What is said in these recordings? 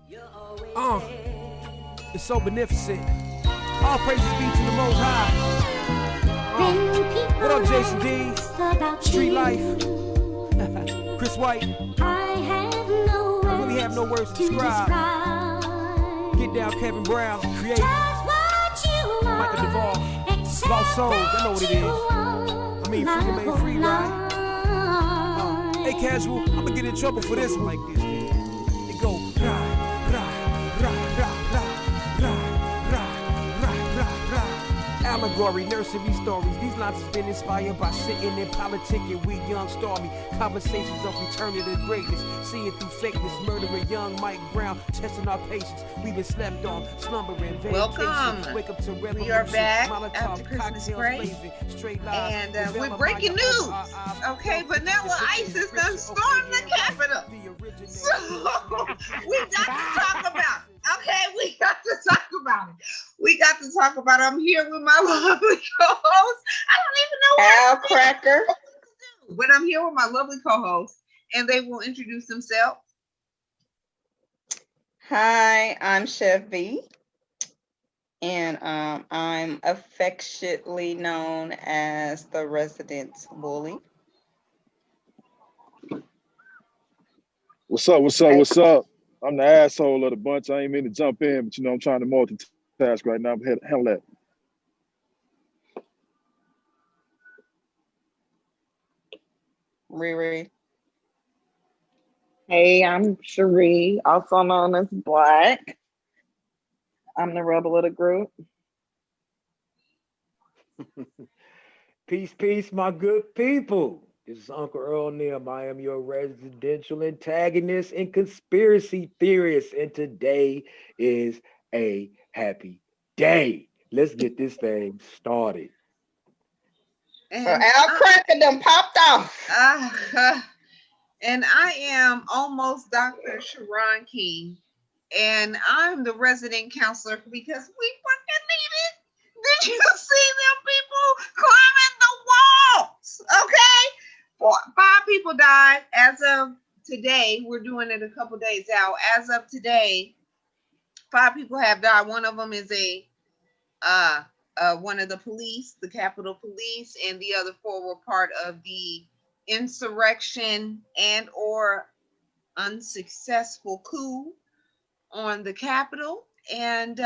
Uh, it's so beneficent. All praises be to the Most High. What up, Jason D? Street Life. Chris White. I really have no words to describe. Get down, Kevin Brown. Create. Michael Duvall. Lost Souls. I know what it is. I mean, freedom ain't free, right? Hey, Casual, I'm gonna get in trouble for this one like this. It go allegory, nursery stories. These lines have been inspired by sitting and politicking. We young stormy conversations of returning to greatness. Seeing through fakeness, murdering young Mike Brown, testing our patience. We've been slept on, slumbering. Welcome. Wake up to we are back after Christmas break, and we're breaking news. Okay, Vanilla Ice is done stormed the Capitol. So we got to talk about it. Okay, we got to talk about it. I'm here with my lovely co-host. I don't even know what Al Cracker. But I'm here with my lovely co-host, and they will introduce themselves. Hi, I'm Chef V, and I'm affectionately known as the resident bully. What's up? I'm the asshole of the bunch. I ain't mean to jump in, but I'm trying to multitask right now. Handle that. Riri. Hey, I'm Cherie, also known as Black. I'm the rebel of the group. Peace, my good people. This is Uncle Earl Nim. I am your residential antagonist and conspiracy theorist, and today is a happy day. Let's get this thing started. And Al Cracker done popped off. And I am almost Dr. Sharon King, and I'm the resident counselor because we fucking need it. Did you see them people climbing the walls? Okay? 5 people died as of today. We're doing it a couple days out. As of today, 5 people have died. One of them is one of the police, the Capitol Police, and the other 4 were part of the insurrection and or unsuccessful coup on the Capitol. And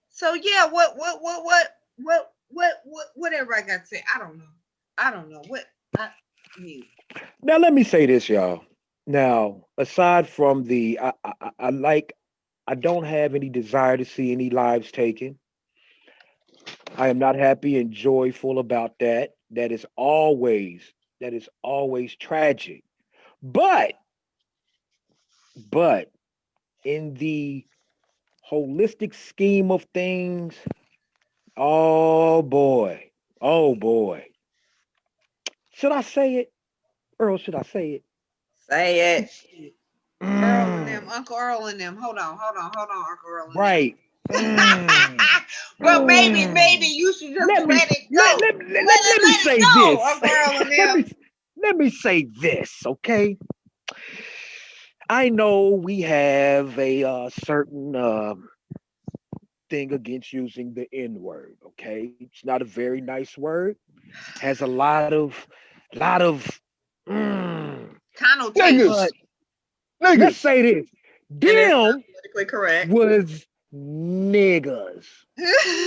so yeah, whatever I got to say, I don't know what I mean. Now let me say this, y'all. Now, aside from the I don't have any desire to see any lives taken. I am not happy and joyful about that. That is always tragic. But in the holistic scheme of things, oh boy. Should I say it? Earl, should I say it? Say it. Earl and them, Uncle Earl and them. Hold on, Uncle Earl and them. Right. Well, maybe you should just let it go. Let me say this. Let me say this, okay? I know we have a certain thing against using the N-word, okay? It's not a very nice word. Has a lot of connotations. Let's say this. Them politically correct was niggas.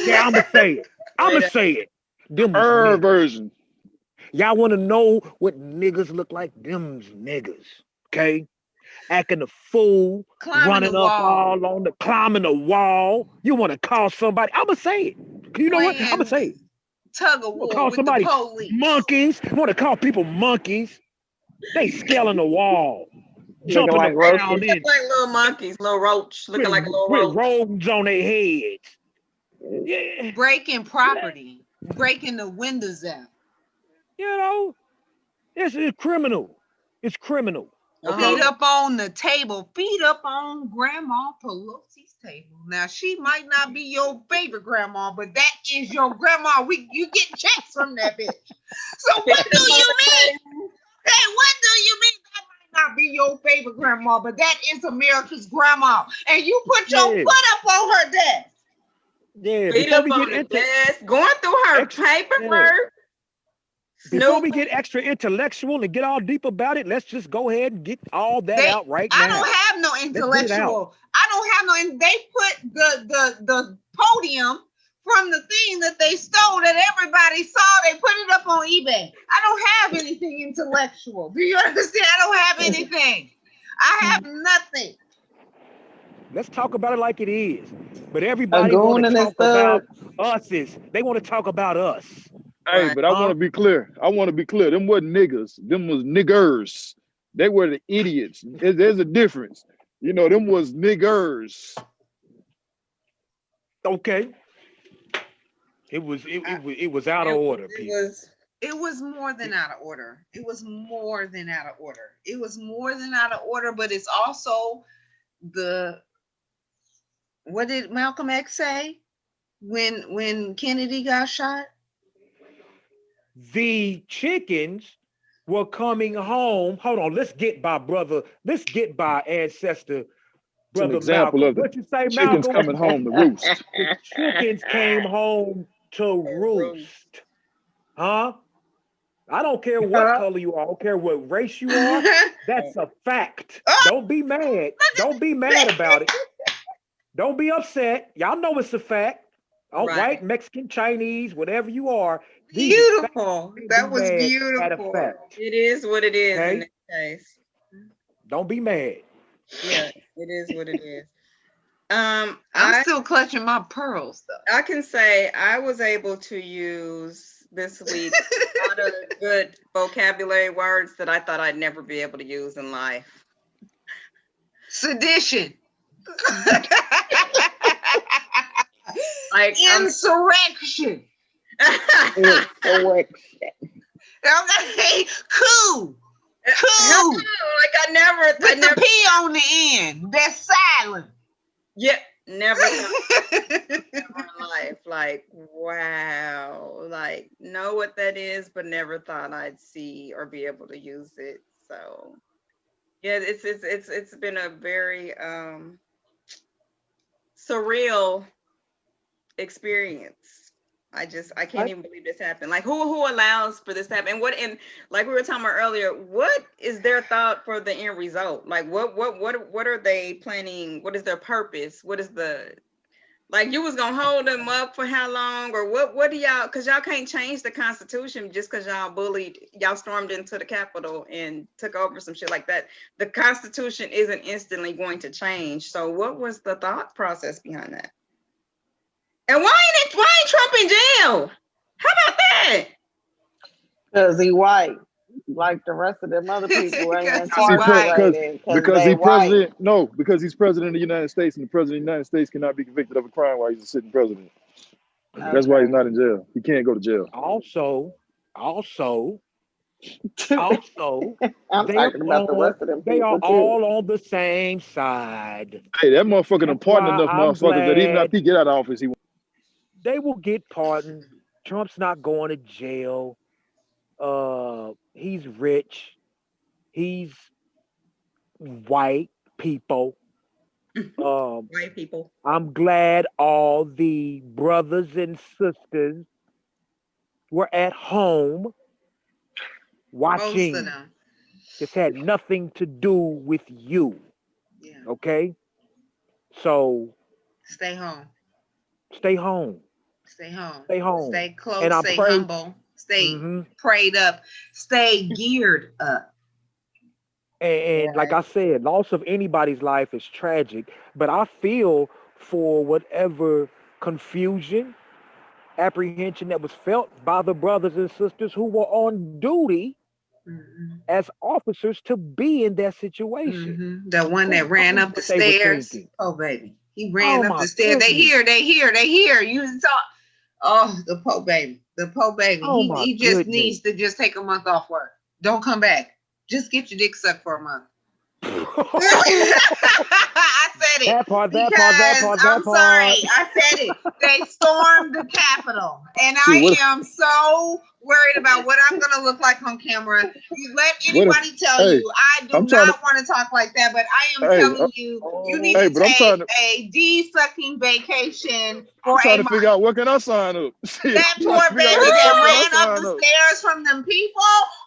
Yeah, I'm gonna say it. Them was version. Y'all want to know what niggas look like? Them's niggas. Okay, acting a fool, running up all on climbing the wall. You want to call somebody? I'm gonna say it. You know what? I'm gonna say it. Tug of war call with somebody the police. Monkeys. Want to call people monkeys? They scaling the wall. Jumping like around in. Like little monkeys, little roach, looking like a little roach. With robes on their heads. Yeah. Breaking property. Breaking the windows out. You know, it's criminal. It's criminal. Feet up on the table. Feet up on Grandma Pelosi's table. Now, she might not be your favorite grandma, but that is your grandma. You get checks from that bitch. So what do you mean? Hey, what do you mean that might not be your favorite grandma, but that is America's grandma. And you put your Yeah. foot up on her desk. Yeah, Beat before up we get on the into desk, going through her paperwork. before we Snooping. get extra intellectual and get all deep about it, let's just go ahead and get all that out right I now. don't have no Let's get it out. intellectual. I don't have no. They put the podium from the thing that they stole that everybody saw. They put it up on eBay. I don't have anything intellectual. Do you understand? I don't have anything. I have nothing. Let's talk about it like it is. But A everybody want goon to and his talk about thug. they want to talk about us. Hey, Right. but I want to be clear. Them wasn't niggas. Them was niggers. They were the idiots. There's a difference. You know, them was niggers. Okay. It was out of order, It people. was It was more than out of order. It was more than out of order. It was more than out of order, but it's also what did Malcolm X say when Kennedy got shot? The chickens were coming home. Hold on, let's get by ancestor, It's an brother example Malcolm. of the What you say, chickens Malcolm? coming home to roost. The chickens came home to roost. Huh? I don't care what color you are. I don't care what race you are. That's a fact. Don't be mad. Don't be mad about it. Don't be upset. Y'all know it's a fact. All Right. right, Mexican, Chinese, whatever you are. Beautiful. That was At a beautiful. fact. It is what it is Okay? in this case. Don't be mad. Yeah, it is what it is. I'm I still clutching my pearls though. I can say I was able to use this week a lot of good vocabulary words that I thought I'd never be able to use in life. Sedition. Like Insurrection. Insurrection. Okay. Coup. Hell no, like I never With the P on the end. That's silent. yeah, never in my life. Like, wow. Like, know what that is, but never thought I'd see or be able to use it. So yeah, it's been a very surreal experience. I can't even believe this happened. Like who allows for this to happen? And like we were talking about earlier, what is their thought for the end result? Like what are they planning? What is their purpose? What is the like you was gonna hold them up for how long? Or what do y'all, because y'all can't change the Constitution just because y'all stormed into the Capitol and took over some shit like that. The Constitution isn't instantly going to change. So what was the thought process behind that? And why ain't Trump in jail? How about that? Because he white, like the rest of them other people ain't Because Because they he's white. president. No, because he's president of the United States, and the president of the United States cannot be convicted of a crime while he's a sitting president. That's why he's not in jail. He can't go to jail. Also, I'm they talking about the rest of them they are people too. all on the same side. Hey, that motherfucker done That's pardoned why enough I'm motherfuckers that even glad after he get out of office, they will get pardoned. Trump's not going to jail. He's rich. He's white people. White people. I'm glad all the brothers and sisters were at home watching. most of them. This had nothing to do with you. Yeah. Okay? So Stay home. stay home. Stay home. Stay home. Stay close. And I stay pray- humble. Stay Mhm. prayed up. Stay geared up. And like I said, loss of anybody's life is tragic, but I feel for whatever confusion, apprehension that was felt by the brothers and sisters who were on duty as officers to be in that situation. The one that ran up the What they were stairs. thinking. Oh, baby. He ran up my the stairs. goodness. They hear. You saw. Oh, the Pope baby. The Pope baby. Oh, my he just goodness. needs to just take a month off work. Don't come back. Just get your dick sucked for a month. I said it. That part. I'm sorry. I said it. They stormed the Capitol. And See, I am so worried about what I'm gonna look like on camera. You let What if? anybody tell Hey, you I do I'm trying to. not want to talk like that, but I am Hey, telling you, you need hey, to but I'm trying take to. a de-sucking vacation I'm for trying a to figure month. out where can I sign up. Shit, That I'm trying poor to figure out where baby the that fuck can I ran up sign the up. stairs from them people.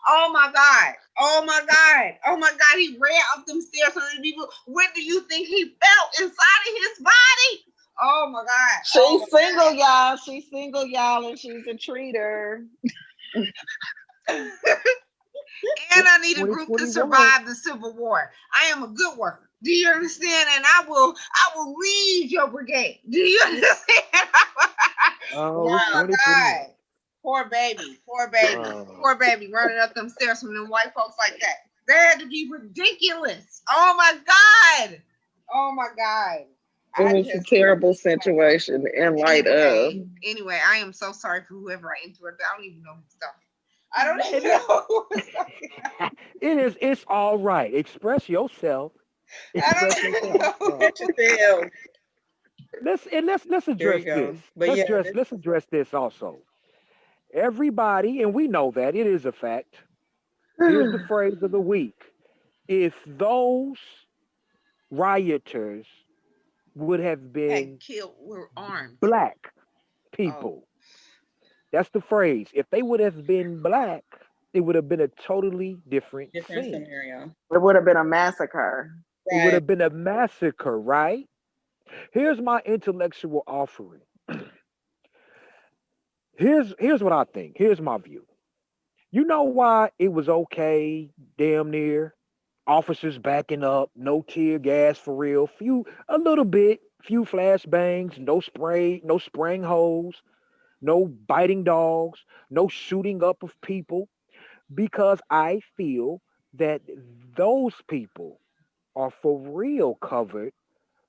Oh my God. Oh my God. Oh my God. He ran up them stairs from the people. What do you think he felt inside of his body? Oh my God. Oh She's my single, God. y'all. She's single, y'all, and she's a treater. And I need a group to 2021. survive the Civil War. I am a good worker. Do you understand? And I will lead your brigade. Do you understand? Oh, it's Oh my 2021. God. Poor baby. Poor baby. Oh. Poor baby running up them stairs from them white folks like that. They had to be ridiculous. Oh my God. Oh my God. It was a terrible situation in light of. Anyway, I am so sorry for whoever I interrupted. I don't even know who's talking. I don't even know who's talking. It's all right. Express yourself. I don't Express even yourself. know. Let's There address you go. this. But yeah, Let's address this also. Everybody, and we know that it is a fact. Here's the phrase of the week. If those rioters would have Had been killed, were armed. black Oh, people, that's the phrase. If they would have been black, it would have been a totally different different scene. scenario. It would have been a massacre. It would right. have been a massacre, right? Here's my intellectual offering. Here's what I think. Here's my view. You know why it was okay, damn near, officers backing up, no tear gas for real, a little bit, few flashbangs, no spraying hose, no biting dogs, no shooting up of people, because I feel that those people are for real covered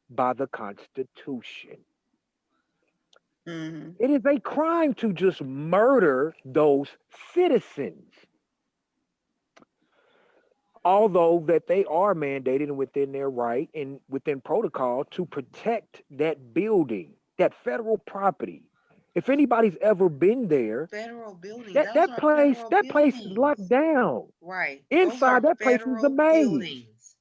by the Constitution. Mm-hmm. It is a crime to just murder those citizens, although that they are mandated and within their right and within protocol to protect that building, that federal property. If anybody's ever been there, Federal building. that Those that are place federal that place is locked buildings. down. Right. Those Inside are that place is a federal maze. buildings.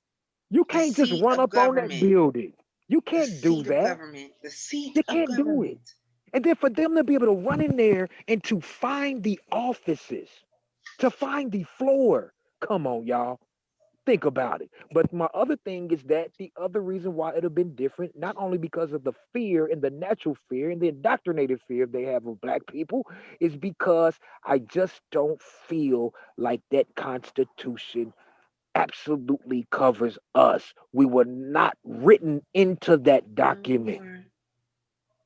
You The can't just seat run of up on that government. building. You The can't do seat of that. government. The seat You of can't do it. government. And then for them to be able to run in there and to find the offices, to find the floor. Come on, y'all. Think about it. But my other thing is that the other reason why it have been different, not only because of the fear and the natural fear and the indoctrinated fear they have of black people, is because I just don't feel like that Constitution absolutely covers us. We were not written into that document.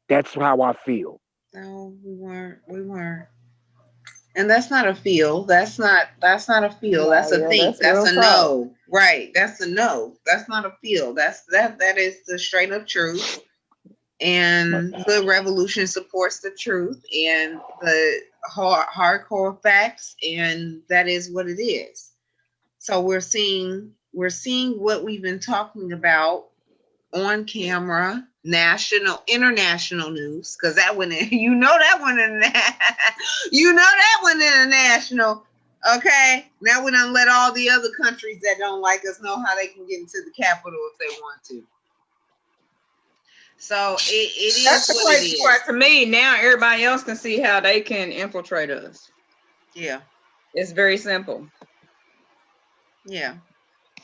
That's how I feel. No, we weren't. We weren't. And that's not a feel. That's not a feel. That's a Yeah, think. that's That's real a talk. no. Right. That's a no. That's not a feel. That is the straight up truth. And the revolution supports the truth and the hardcore facts, and that is what it is. So we're seeing what we've been talking about on camera, national, international news, because that went in, that went in, that went international. Okay, now we done let all the other countries that don't like us know how they can get into the capital if they want to. So it That's is the what it crazy is. part to me. Now everybody else can see how they can infiltrate us. Yeah. It's very simple. Yeah.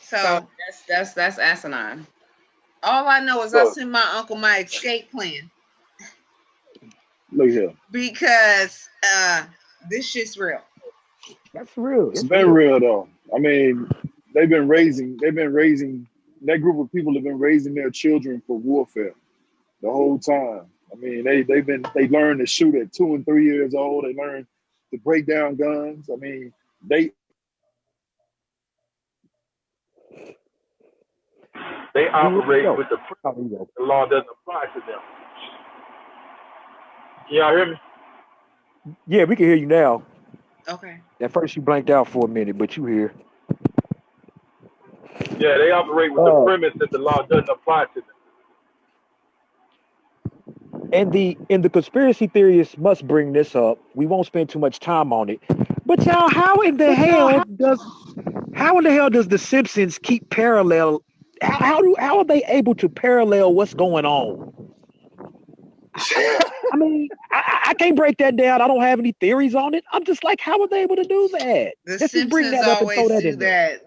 So So that's asinine. all I know is I sent my uncle my escape plan Look here. because this shit's real. That's real. It's It's been real. real though. I mean, they've been raising that group of people have been raising their children for warfare the whole time. I mean, they learned to shoot at 2 and 3 years old. They learned to break down guns. I mean, they operate with the law doesn't apply to them. Can y'all hear me? Yeah, we can hear you now. Okay. At first you blanked out for a minute, but you here. Yeah, they operate with the premise that the law doesn't apply to them. and the conspiracy theorists must bring this up. We won't spend too much time on it. But y'all, how in the hell does the Simpsons keep parallel? How are they able to parallel what's going on? I mean, I can't break that down. I don't have any theories on it. I'm just like, how are they able to do that? The Let's just bring Simpsons that up and throw always that do in there. that.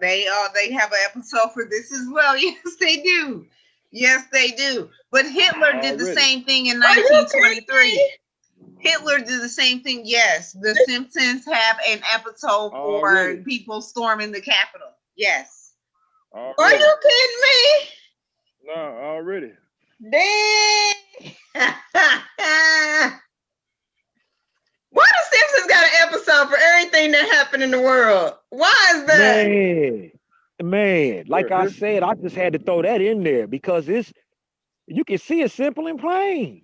They have an episode for this as well. Yes, they do. Yes, they do. But Hitler did the Already. same thing in Are you kidding 1923. me? Hitler did the same thing. Yes, the Simpsons have an episode for Already. people storming the Capitol. Yes. Are Already. you kidding No, already. me? Dang. Why the Simpsons got an episode for everything that happened in the world? Why is that? Man, like I said, I just had to throw that in there because you can see it's simple and plain.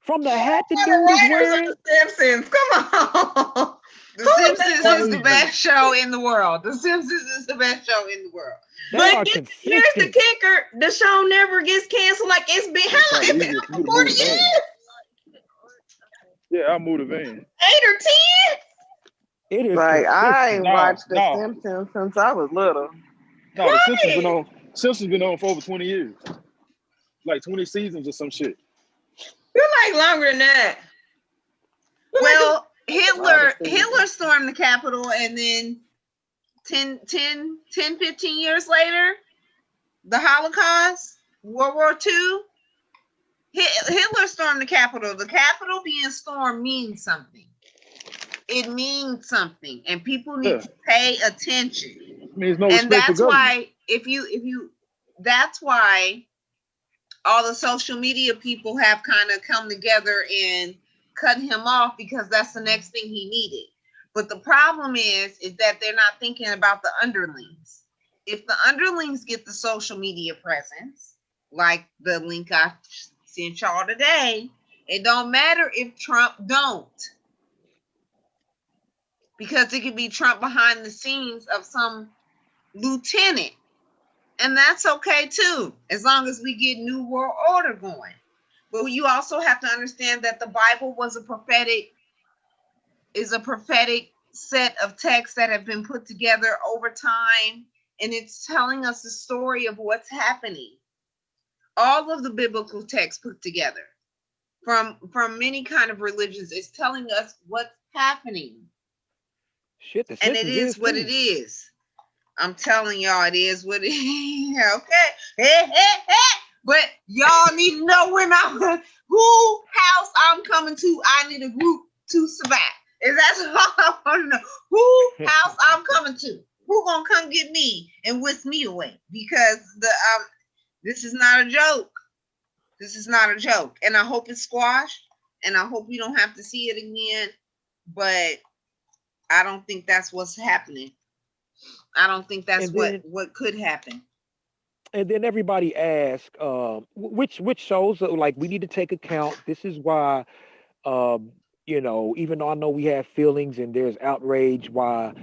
From the hat the The dude is writers wearing. of the Simpsons. Come on. The Who Simpsons made is the best show in the world. The Simpsons is the best show in the world. They But are here's the consistent. kicker: the show never gets canceled. Like it's been how long? Probably It's been easier for you over to 40 move the years, van. Yeah, I'll move the van. 8 or 10. It is Like I ain't No, watched The no. Simpsons since I was little. No, the Simpsons been Right. on. Simpsons been on for over 20 years, like 20 seasons or some shit. Feel like longer than that. Well, Hitler Honestly. stormed the Capitol, and then 10, 15 years later, the Holocaust, World War II, Hitler stormed the Capitol. The Capitol being stormed means something. It means something, and people need to pay attention. It means no And respect for that's government. why that's why all the social media people have kind of come together and cut him off, because that's the next thing he needed. But the problem is that they're not thinking about the underlings. If the underlings get the social media presence, like the link I sent y'all today, it don't matter if Trump don't. Because it could be Trump behind the scenes of some lieutenant. And that's okay too, as long as we get New World Order going. But you also have to understand that the Bible is a prophetic set of texts that have been put together over time, and it's telling us the story of what's happening. All of the biblical texts put together from many kind of religions is telling us what's happening. Shit, the And it Simpsons is what too. it is. I'm telling y'all, it is what it is. Okay. But y'all need to know who house I'm coming to. I need a group to survive. And that's all I want to know. Who house I'm coming to. Who gonna come get me and whisk me away? Because this is not a joke. This is not a joke. And I hope it's squashed. And I hope we don't have to see it again. But I don't think that's what's happening. I don't think that's what could happen. And then everybody asks, which shows like we need to take account. This is why, even though I know we have feelings and there's outrage, why,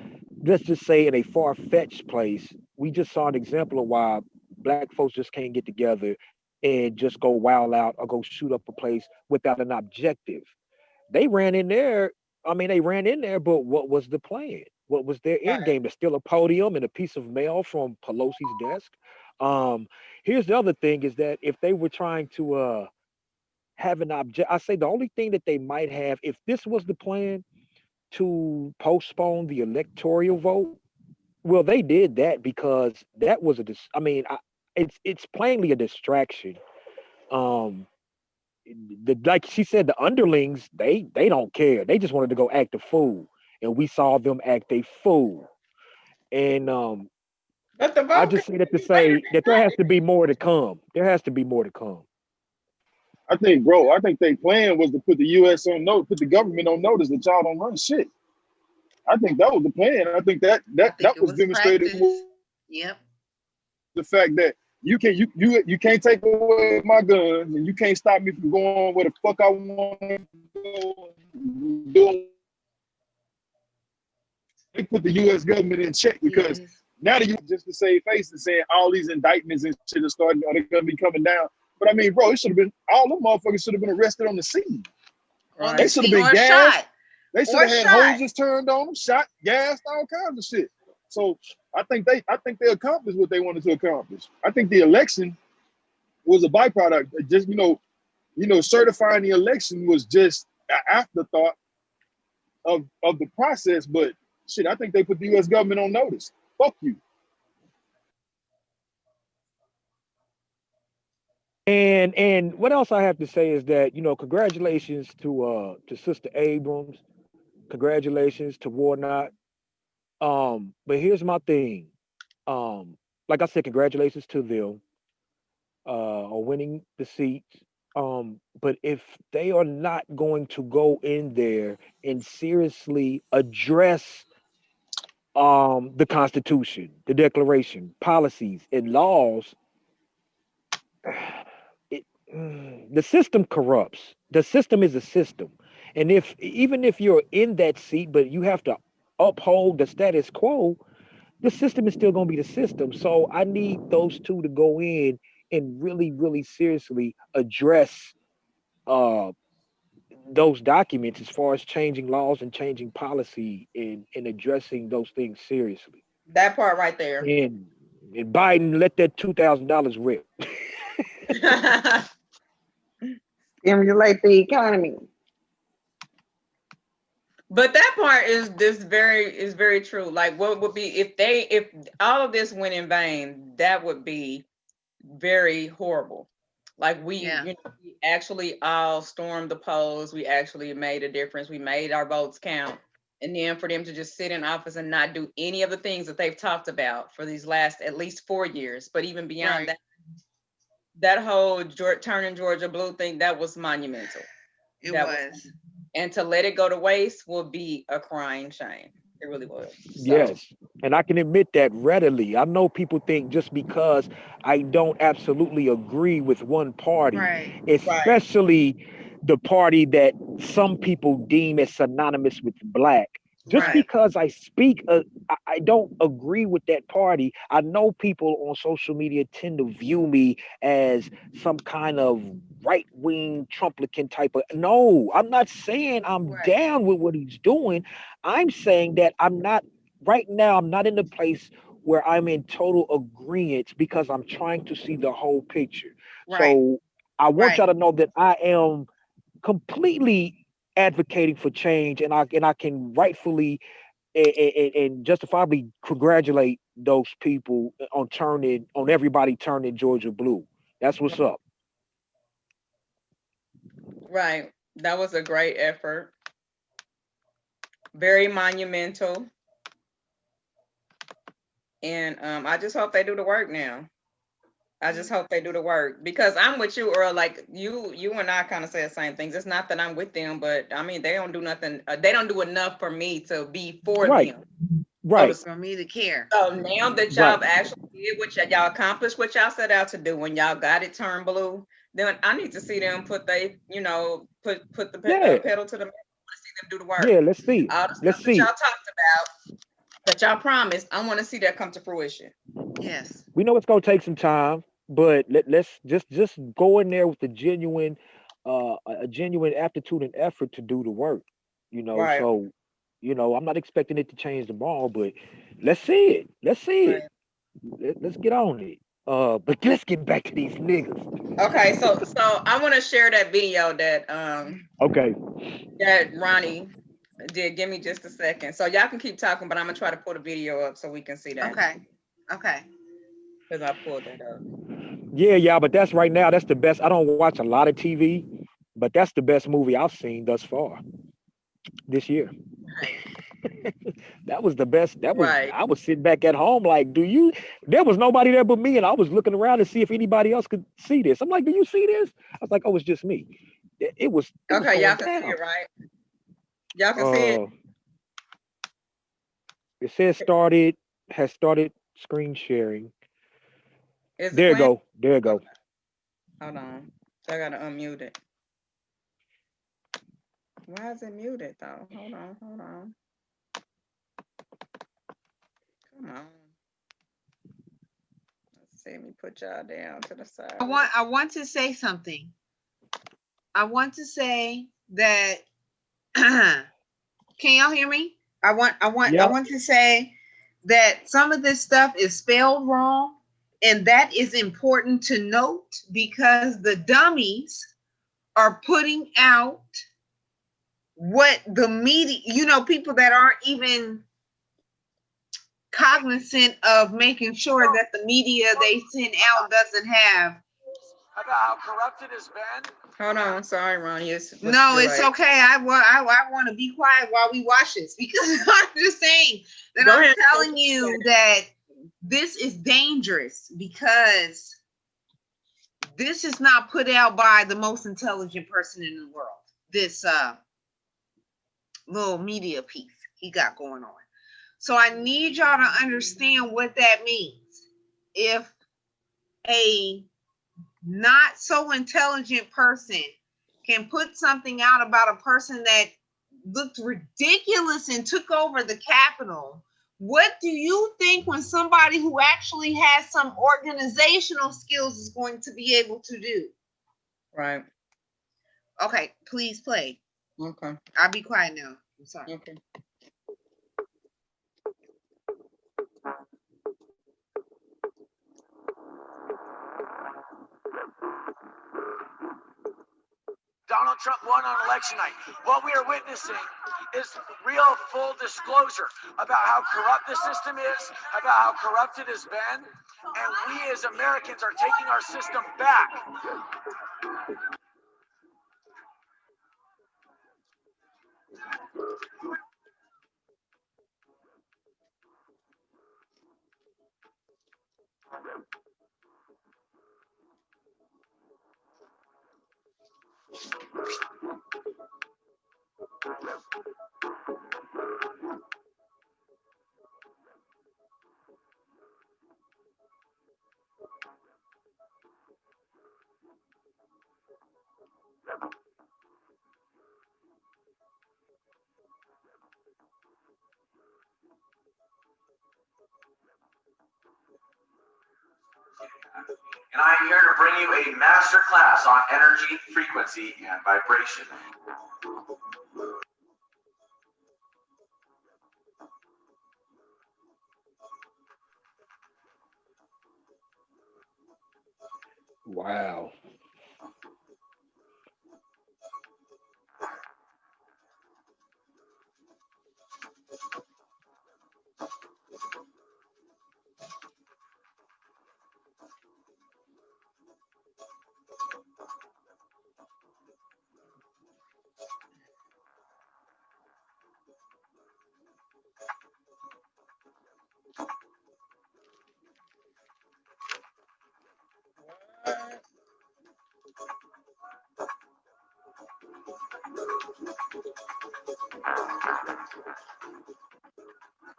let's just say in a far-fetched place, we just saw an example of why black folks just can't get together and just go wild out or go shoot up a place without an objective. They ran in there. I mean, they ran in there, but what was the plan? What was their end game? To steal a podium and a piece of mail from Pelosi's desk? Here's the other thing is that if they were trying to have an object, I say the only thing that they might have, if this was the plan to postpone the electoral vote, well, they did that because that was it's plainly a distraction. Um, like she said, the underlings, they don't care. They just wanted to go act a fool, and we saw them act a fool. And But the I vote just say that to say that there has to be more to come. There has to be more to come. I think, bro, their plan was to put the U.S. on note, put the government on notice that y'all don't run shit. I think that was the plan. I think that was demonstrated with Yep. the fact that you can't take away my guns and you can't stop me from going where the fuck I want to go. Doing. They put the U.S. government in check because now that you just to save face and saying all these indictments and shit are they're going to be coming down. But I mean, bro, it should have been all them motherfuckers should have been arrested on the scene. On the They Right. should have scene been or gassed. shot. They should Or have had shot. hoses turned on them, shot, gassed, all kinds of shit. So I think they accomplished what they wanted to accomplish. I think the election was a byproduct. Just certifying the election was just an afterthought of the process. But shit, I think they put the U.S. government on notice. Fuck you. And what else I have to say is that, congratulations to Sister Abrams, congratulations to Warnock. But here's my thing. Like I said, congratulations to them on winning the seats. But if they are not going to go in there and seriously address the Constitution, the Declaration, policies, and laws, it, the system corrupts. The system is a system, and if even if you're in that seat, but you have to uphold the status quo, the system is still going to be the system. So I need those two to go in and really, really seriously address uh, those documents as far as changing laws and changing policy and addressing those things seriously. That part right there. And Biden let that $2,000 rip. Stimulate the economy. But that part is very true. Like, what would be if all of this went in vain? That would be very horrible. Like, Yeah. we actually all stormed the polls. We actually made a difference. We made our votes count. And then for them to just sit in office and not do any of the things that they've talked about for these last at least 4 years, but even beyond Right. that whole turning Georgia blue thing, that was monumental. It That was. And to let it go to waste will be a crying shame. It really would. So Yes. And I can admit that readily. I know people think just because I don't absolutely agree with one party, Right. right, especially the party that some people deem as synonymous with black, just Right. because I speak, I don't agree with that party. I know people on social media tend to view me as some kind of right wing Trumplican type of. No, I'm not saying I'm Right. down with what he's doing. I'm saying that I'm not right now. I'm not in the place where I'm in total agreement because I'm trying to see the whole picture. Right. So I want Right. y'all to know that I am completely advocating for change, and I can rightfully and justifiably congratulate those people on everybody turning Georgia blue. That's what's up. right. That was a great effort. Very monumental. And I just hope they do the work now. I just hope they do the work because I'm with you, Earl. Like you and I kind of say the same things. It's not that I'm with them, but I mean they don't do nothing. They don't do enough for me to be for Right, them. right, For me to care. So now that right. y'all actually did what y'all accomplished what y'all set out to do when y'all got it turned blue, then I need to see them put put the Yeah, pedal to the metal. I want to see them do the work. yeah. Let's see it. All the Let's stuff that see y'all it. talked about, that y'all promised, I want to see that come to fruition. Yes. We know it's gonna take some time, but let's just go in there with a genuine aptitude and effort to do the work. Right. So I'm not expecting it to change tomorrow, but let's see it. Let's see it. Right. Let's get on it. But let's get back to these niggas. Okay, so I want to share that video Okay. that Ronnie did. Give me just a second. So y'all can keep talking, but I'm gonna try to pull the video up so we can see that. Okay. Okay. Because I pulled that up. Yeah, but that's right now. That's the best. I don't watch a lot of TV, but that's the best movie I've seen thus far this year. Right. That was the best. Right. I was sitting back at home like, there was nobody there but me, and I was looking around to see if anybody else could see this. I'm like, do you see this? I was like, oh, it's just me. It was Okay, y'all going can see down. it, right? Y'all can see it. Uh, it says has started screen sharing. Is it There you playing? go. There you go. Okay, hold on. So I gotta unmute it. Why is it muted though? Hold on, hold on. Come on. Let's See me put y'all down to the side. I want to say something. I want to say that can y'all hear me? I want to say that some of this stuff is spelled wrong, and that is important to note because the dummies are putting out what the media, people that aren't even cognizant of making sure that the media they send out doesn't have. About how corrupt it has been. Hold on, sorry, Ron. Yes. No, it's okay. I want to be quiet while we watch this because I'm just saying that I'm telling you that this is dangerous because this is not put out by the most intelligent person in the world. This little media piece he got going on. So I need y'all to understand what that means. If a not so intelligent person can put something out about a person that looked ridiculous and took over the Capitol, what do you think when somebody who actually has some organizational skills is going to be able to do? Right. Okay, please play. Okay. I'll be quiet now. I'm sorry. Okay. Donald Trump won on election night. What we are witnessing is real full disclosure about how corrupt the system is, about how corrupt it has been, and we as Americans are taking our system back. And I am here to bring you a master class on energy, frequency, and vibration. Wow.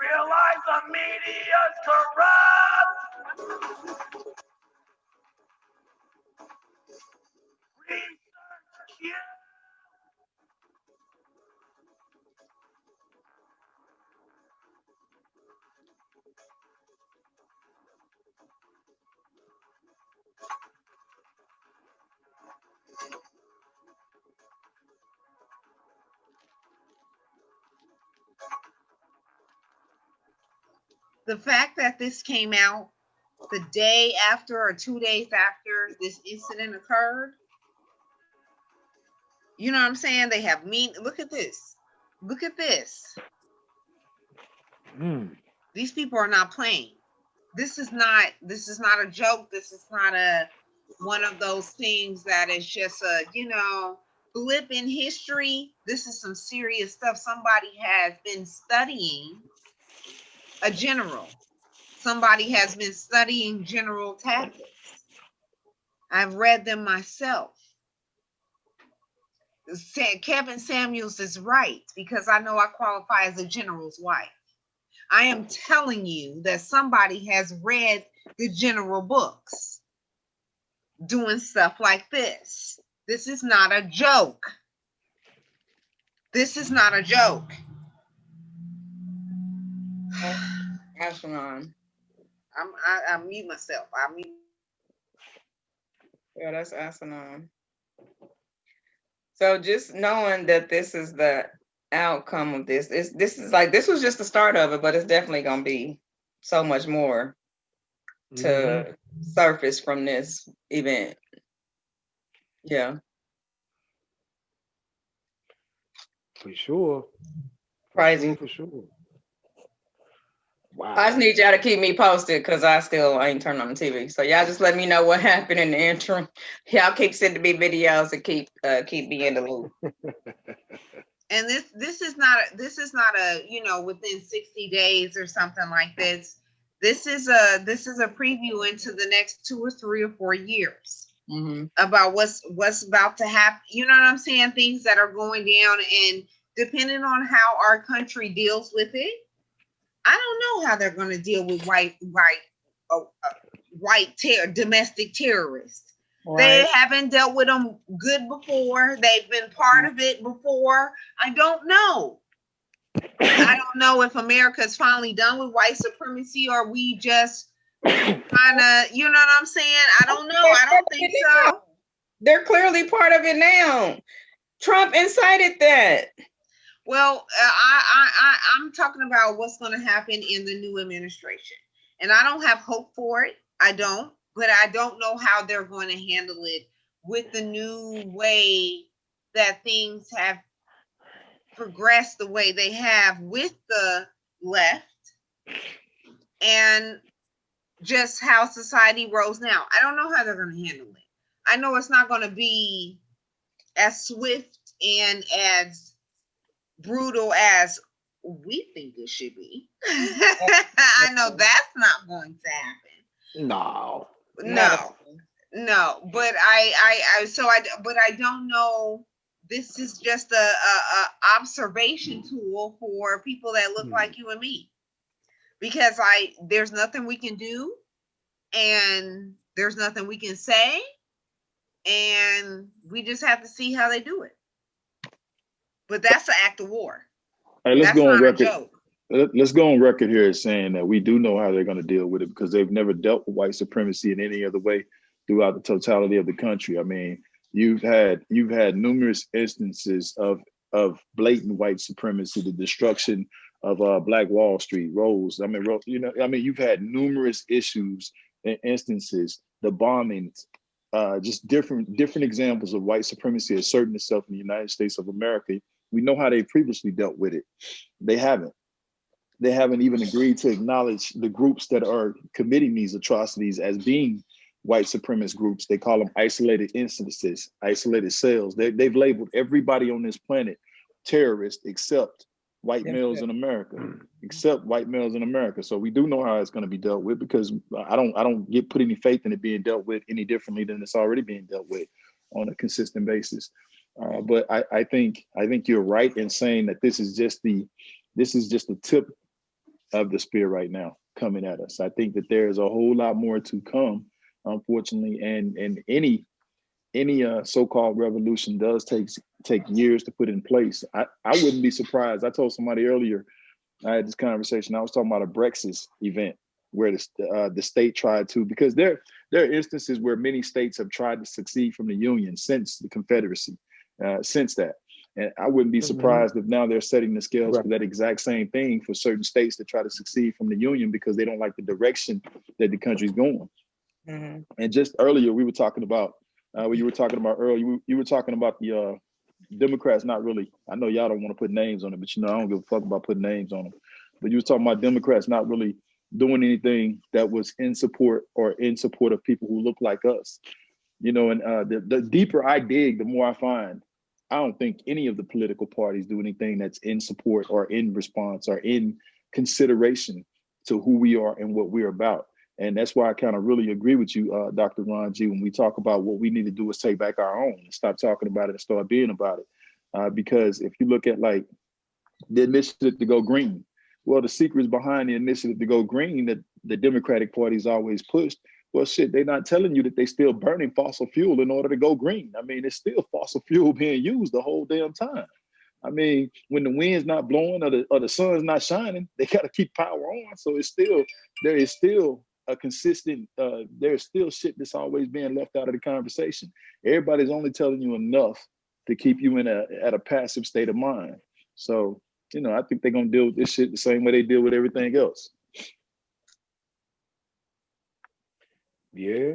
Realize the media's corrupt. Research you. The fact that this came out the day after or 2 days after this incident occurred, you know what I'm saying? They have look at this. Look at this. These people are not playing. This is not a joke. This is not one of those things that is just a, blip in history. This is some serious stuff. Somebody has been studying a general. Somebody has been studying general tactics. I've read them myself. Kevin Samuels is right because I know I qualify as a general's wife. I am telling you that somebody has read the general books doing stuff like this. This is not a joke. This is not a joke. Asheron. I mute myself. I mute. Yeah, that's asinine. So just knowing that this is the outcome of this was just the start of it, but it's definitely gonna be so much more to surface from this event. Yeah. For sure. Crazy. For sure. I just Wow. need y'all to keep me posted because I ain't turned on the TV. So y'all just let me know what happened in the interim. Y'all keep sending me videos and keep me in the loop. And this is not a within 60 days or something like this. This is a preview into the next 2 or 3 or 4 years. Mm-hmm. About what's about to happen. You know what I'm saying? Things that are going down, and depending on how our country deals with it, I don't know how they're going to deal with domestic terrorists. Right. They haven't dealt with them good before. They've been part of it before. I don't know. I don't know if America's finally done with white supremacy, or we just kind of, you know what I'm saying? I don't know. I don't think so. They're clearly part of it now. Trump incited that. Well, I'm talking about what's going to happen in the new administration, and I don't have hope for it. I don't, but I don't know how they're going to handle it with the new way that things have progressed the way they have with the left, and just how society rolls now. I don't know how they're going to handle it. I know it's not going to be as swift and as brutal as we think it should be. I know that's not going to happen. No. But I don't know. This is just a observation tool for people that look like you and me, because there's nothing we can do, and there's nothing we can say, and we just have to see how they do it. But that's an act of war. Hey, let's go on record. Let's go on record here as saying that we do know how they're going to deal with it, because they've never dealt with white supremacy in any other way throughout the totality of the country. I mean, you've had numerous instances of blatant white supremacy, the destruction of Black Wall Street, Rose. I mean, you've had numerous issues and instances, the bombings, just different examples of white supremacy asserting itself in the United States of America. We know how they previously dealt with it. They haven't even agreed to acknowledge the groups that are committing these atrocities as being white supremacist groups. They call them isolated instances, isolated cells. They've labeled everybody on this planet terrorist except white males in America, So we do know how it's going to be dealt with, because I don't put any faith in it being dealt with any differently than it's already being dealt with on a consistent basis. But I think you're right in saying that this is just the tip of the spear right now coming at us. I think that there is a whole lot more to come, unfortunately, and any so-called revolution does take years to put in place. I wouldn't be surprised. I told somebody earlier, I had this conversation, I was talking about a Brexit event where the state tried to, because there are instances where many states have tried to succeed from the Union since the Confederacy, since that. And I wouldn't be surprised if now they're setting the scales for that exact same thing for certain states that try to succeed from the Union, because they don't like the direction that the country's going. Mm-hmm. And just earlier, we were talking about, you were talking about the Democrats not really, I know y'all don't want to put names on it, but I don't give a fuck about putting names on them. But you were talking about Democrats not really doing anything that was in support of people who look like us. And the deeper I dig, the more I find I don't think any of the political parties do anything that's in support or in response or in consideration to who we are and what we're about. And that's why I kind of really agree with you, Dr. Ron G, when we talk about what we need to do is take back our own and stop talking about it and start being about it. Because if you look at like the initiative to go green, well, the secrets behind the initiative to go green that the Democratic Party's always pushed, well, shit, they're not telling you that they still burning fossil fuel in order to go green. I mean, it's still fossil fuel being used the whole damn time. I mean, when the wind's not blowing or the sun's not shining, they got to keep power on. So there is still a consistent. There's still shit that's always being left out of the conversation. Everybody's only telling you enough to keep you at a passive state of mind. So, I think they're gonna deal with this shit the same way they deal with everything else. Yeah.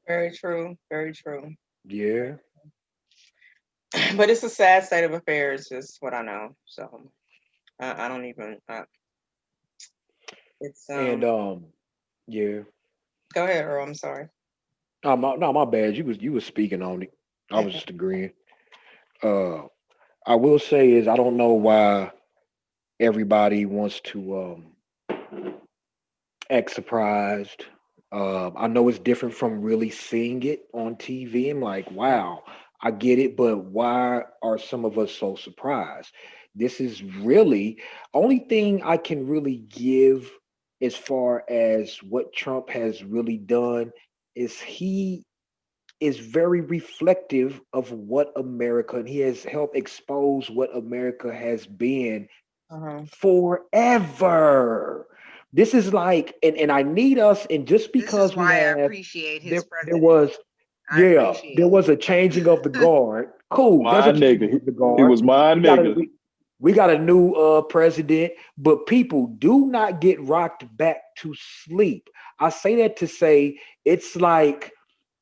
Very true. Very true. Yeah. But it's a sad state of affairs, is what I know. So I don't even. It's And yeah. Go ahead, Earl. I'm sorry. No, my bad. You was speaking on it. I was just agreeing. I will say is I don't know why everybody wants to act surprised. I know it's different from really seeing it on TV. I'm like, wow, I get it, but why are some of us so surprised? This is really only thing I can really give as far as what Trump has really done is he is very reflective of what America, and he has helped expose what America has been forever. This is like, and I need us, and just This is because we why I have appreciate his there president. was I appreciate there was a changing of the guard. Cool, there's My a changing nigga, of the he guard. was my nigga. We got a new president, but people do not get rocked back to sleep. I say that to say it's like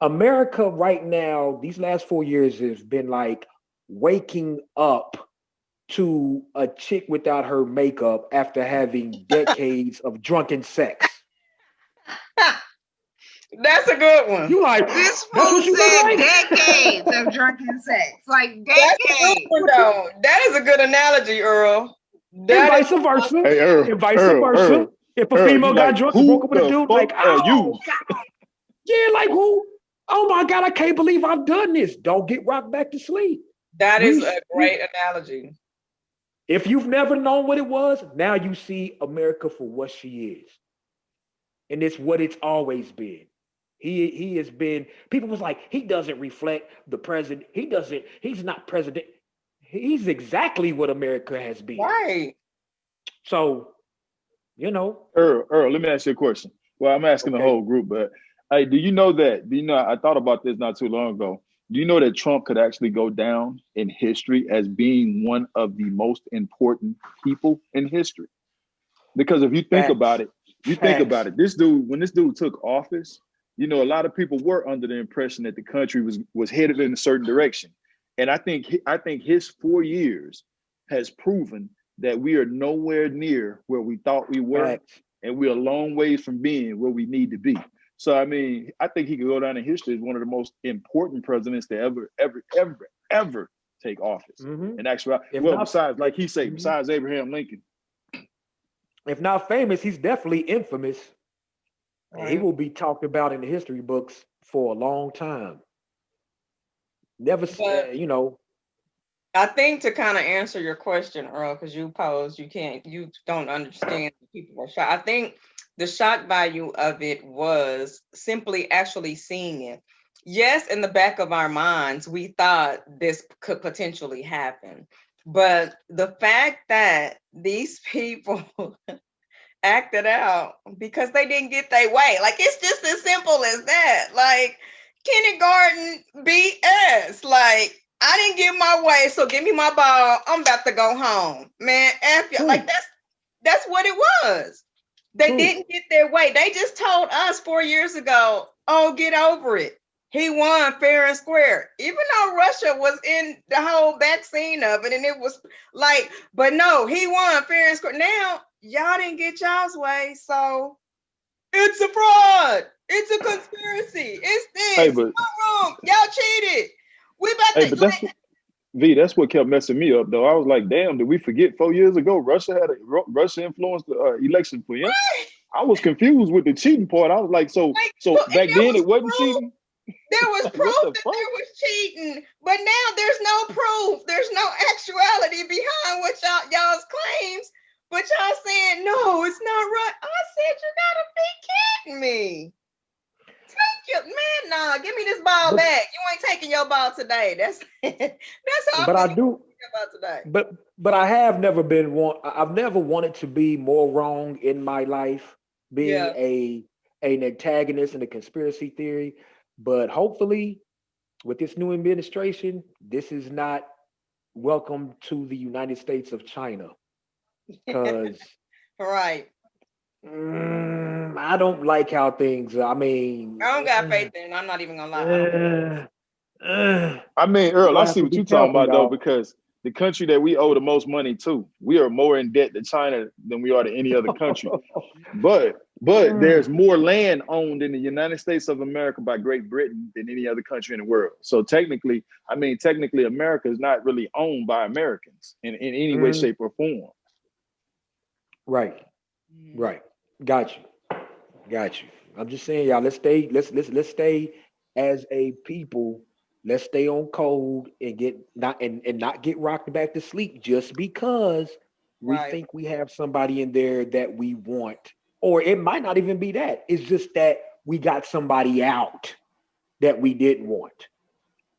America right now, these last 4 years has been like waking up to a chick without her makeup after having decades of drunken sex. That's a good one. You like, This that's fool what you look said like? decades of drunken sex. Like That's a good decades. one, though. That is a good analogy, Earl. And That vice is versa. Hey, And vice versa. If a You female got like, drunk and broke who up with a the dude, fuck like, are oh, you? God. Yeah, like who? Oh my God, I can't believe I've done this. Don't get rocked back to sleep. that is a great analogy. If you've never known what it was, now you see America for what she is. And it's what it's always been. He has been, people was like, he doesn't reflect the president. He's not president. He's exactly what America has been. Right. So, Earl, let me ask you a question. Well, I'm asking the whole group, but hey, do you know, I thought about this not too long ago. Do you know that Trump could actually go down in history as being one of the most important people in history? Because if you think about it, this dude, when this dude took office, a lot of people were under the impression that the country was headed in a certain direction. And I think his 4 years has proven that we are nowhere near where we thought we were, and we're a long ways from being where we need to be. So I mean, I think he could go down in history as one of the most important presidents to ever take office. Mm-hmm. And actually, besides, like he said, besides Abraham Lincoln. If not famous, he's definitely infamous. Right. He will be talked about in the history books for a long time. Never, I think to kind of answer your question, Earl, because you don't understand people were shocked. I think the shock value of it was simply actually seeing it. Yes, in the back of our minds, we thought this could potentially happen. But the fact that these people acted out because they didn't get their way, like it's just as simple as that. Like kindergarten BS. Like I didn't get my way, so give me my ball. I'm about to go home, man. Like that's what it was. They didn't get their way. They just told us 4 years ago, "Oh, get over it." He won fair and square, even though Russia was in the whole vaccine of it, and it was like, but no, he won fair and square. Now y'all didn't get y'all's way, so it's a fraud. It's a conspiracy. It's this. Hey, You're wrong. Y'all cheated. We about to. That's what kept messing me up, though. I was like, damn, did we forget 4 years ago Russia influenced the election for him? Right. I was confused with the cheating part. I was like, so back then it wasn't cheating. There was proof that there was cheating, but now there's no proof. There's no actuality behind what y'all's claims. But y'all saying no, it's not right. I said you gotta be kidding me. Take it, man. Nah, give me this ball back. You ain't taking your ball today. That's how. But I do about today. But I have never been I've never wanted to be more wrong in my life. Being an antagonist in a conspiracy theory. But hopefully, with this new administration, this is not welcome to the United States of China because Right. I don't like how things. I mean, I don't got faith in it. I'm not even gonna lie. I don't. I mean, we're Earl, I gonna have see to what be you're talking careful, about though, y'all. because the country that we owe the most money to, we are more in debt to China than we are to any other country. But there's more land owned in the United States of America by Great Britain than any other country in the world. So technically, America is not really owned by Americans in any way, shape, or form. Right, right. Got you. Got you. I'm just saying, y'all. Let's stay. Let's stay as a people. Let's stay on code and not get rocked back to sleep just because we Right. think we have somebody in there that we want, or it might not even be that. It's just that we got somebody out that we didn't want.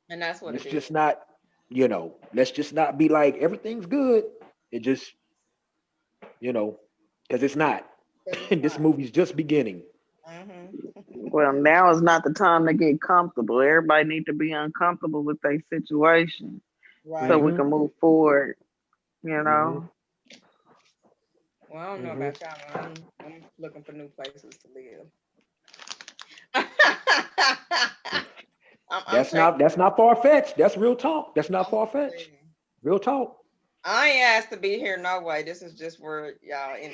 And that's what Let's it is. just not, let's just not be like everything's good. It just, because it's not. This movie's just beginning. Well, now is not the time to get comfortable. Everybody need to be uncomfortable with their situation so Right. we can move forward. You know. Well, I don't know about y'all. I'm looking for new places to live. That's not far fetched. That's real talk. That's not far fetched. Real talk. I ain't asked to be here no way. This is just where y'all in.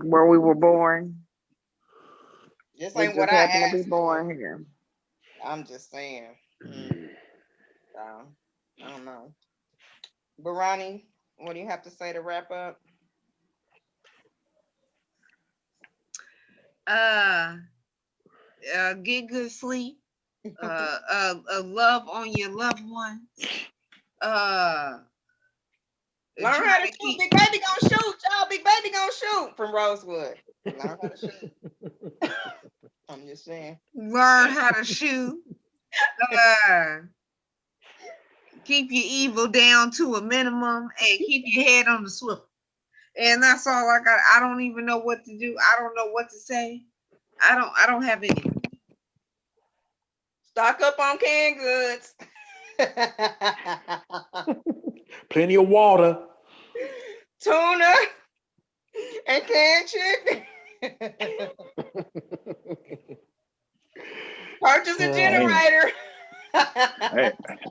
Where we were born. This We ain't just what I happen asked to be born here. I'm just saying. I don't know. But Ronnie, what do you have to say to wrap up? Get good sleep. Love on your loved ones. Learn how to shoot. Big baby gonna shoot, y'all. Big baby gonna shoot from Rosewood. Learn how to shoot. I'm just saying. Learn how to shoot. Keep your evil down to a minimum and keep your head on the swivel. And that's all I got. I don't even know what to do. I don't know what to say. I don't have any. Stock up on canned goods. Plenty of water. Tuna and canned chicken. Purchase a generator.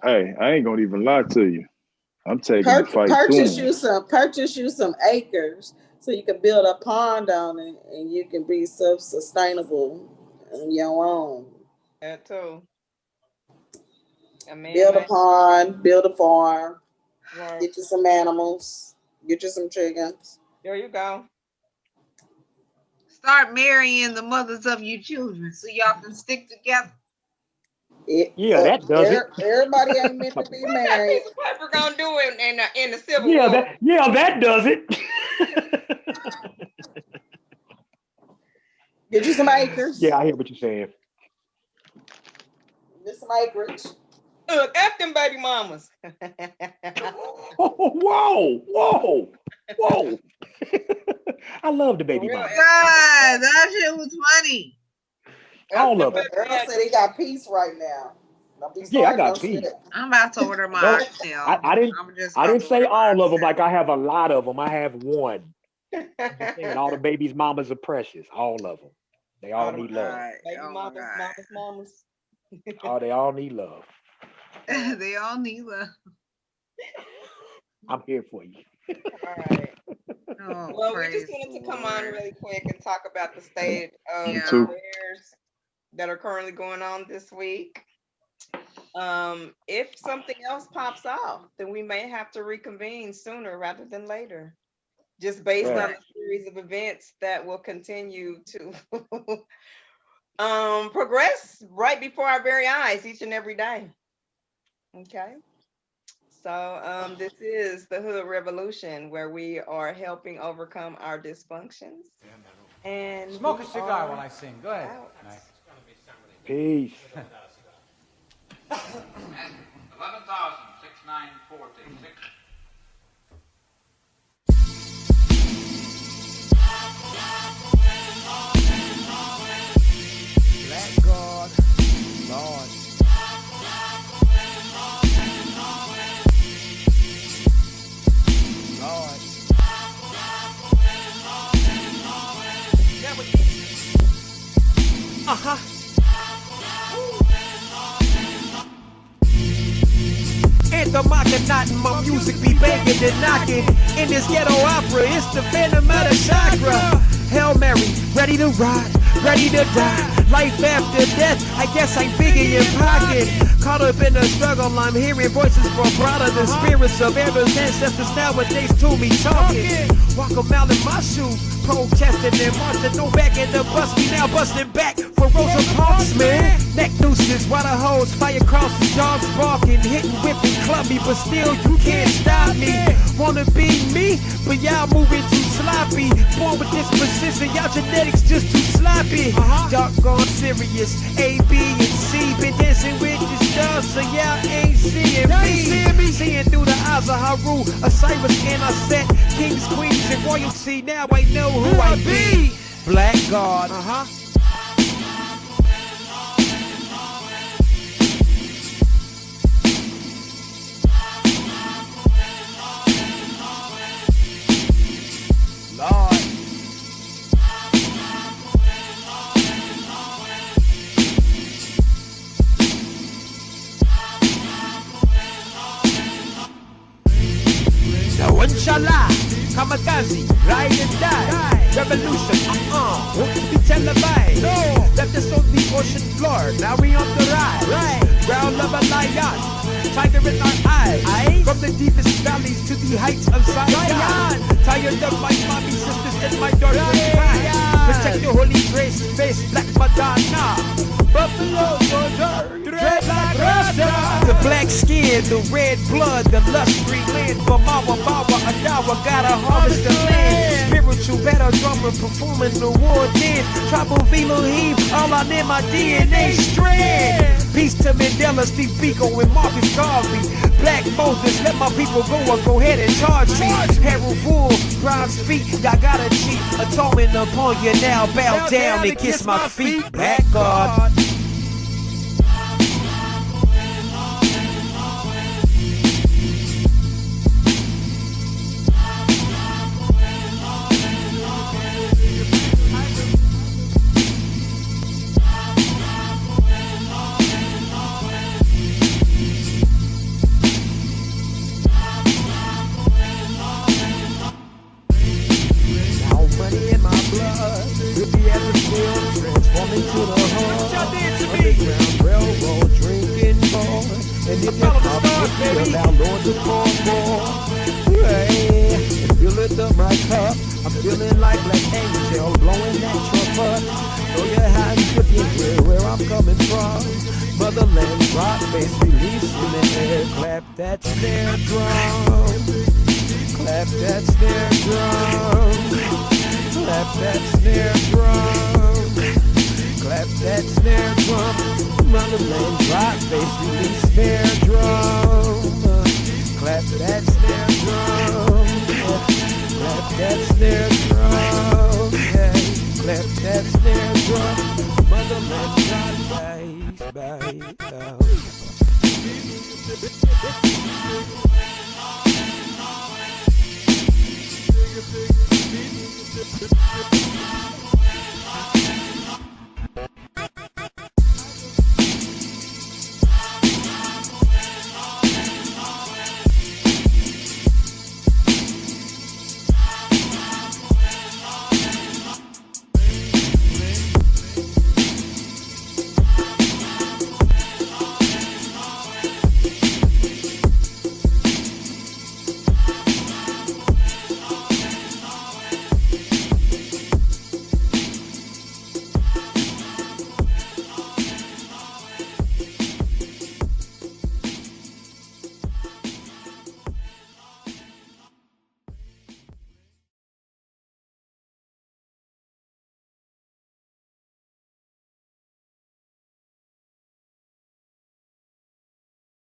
Hey, I ain't gonna even lie to you. I'm taking the fight purchase to you some acres so you can build a pond on it and you can be self-sustainable on your own. That too. Build a pond, build a farm, right. Get you some animals, get you some chickens. There you go. Start marrying the mothers of your children so y'all can stick together. That does it. Everybody ain't meant to be married. Piece of paper gonna do it in the Civil War. That does it. Get you some acres. Yeah, I hear what you're saying. Get some acreage. Look, F them baby mamas. Whoa. I love the baby mamas. God, that shit was funny. All of them. Earl said he got peace right now. I got peace. I'm about to order mine. I didn't say all of them like I have a lot of them. I have one. And all the babies' mamas are precious. All of them. They all need love. Baby mamas. Oh, they all need love. They all need love. I'm here for you. All right. Well, we just wanted to come on really quick and talk about the state of affairs that are currently going on this week. If something else pops off, then we may have to reconvene sooner rather than later, just based on the series of events that will continue to progress right before our very eyes each and every day. Okay. So this is the Hood Revolution, where we are helping overcome our dysfunctions. And smoke a cigar while I sing. Go ahead. Peace. 11,069.46. Uh-huh. Anthem knocking, my music be banging and knocking. In this ghetto opera, it's the Phantom of the Chakra. Hail Mary, ready to ride, ready to die. Life after death, I guess I'm biggie in pocket. Caught up in the struggle, I'm hearing voices from broader than spirits of elders, ancestors nowadays to me talking. Walk a mile in my shoes, protesting and marching, no back in the bus, we now busting back for Rosa Parks, man. Neck nooses, water hose, fire crosses, dogs barking, hitting, whipping, clubby, but still you can't stop me. Wanna be me, but y'all moving too sloppy. Born with this precision, y'all genetics just too sloppy. Dark gone serious, A, B, and C, been dancing with the stars, so y'all ain't seeing me. Seeing through the eyes of Haru, Osiris, and I set kings, queens, and royalty. Now I know who I be. Black God. Lord. Now inshallah, kamikaze, ride and die. Revolution, won't be televised. Left us on the ocean floor, now we on the rise. Ground of a lion, tiger in our eyes. From the deepest valleys to the heights of Zion. Tired of my mommy, sisters, and my daughter's pride. Protect your holy grace, face black Madonna. Buffalo soldier, dreadlock rasta. The black skin, the red blood, the lush green land. Bamawa, Bawa, Adawa, gotta harvest the land. Spiritual battle drummer performing the war dance. Tribal Elohim, all on in my DNA strand. Peace to Mandela, Steve Biko, and Marcus Garvey. Black Moses, let my people go or go ahead and charge me. Harold Fool, Grimes feet, y'all gotta cheat. Atonement upon you now, bow down and kiss my feet. Black God. Transforming to the heart, underground railroad, drinking more. And if you're up, allow Lord to pour more. Hey, feel it up my cup. I'm feeling like Black Angel, blowing that trumpet. Throw your hands if you hear where I'm coming from. Motherland, rock bass, release in the air. Clap that snare drum. Clap that snare drum. Clap that snare drum. Clap that snare drum. Motherland rock bass release snare drum. Clap that snare drum. Clap that snare drum. Clap that snare drum.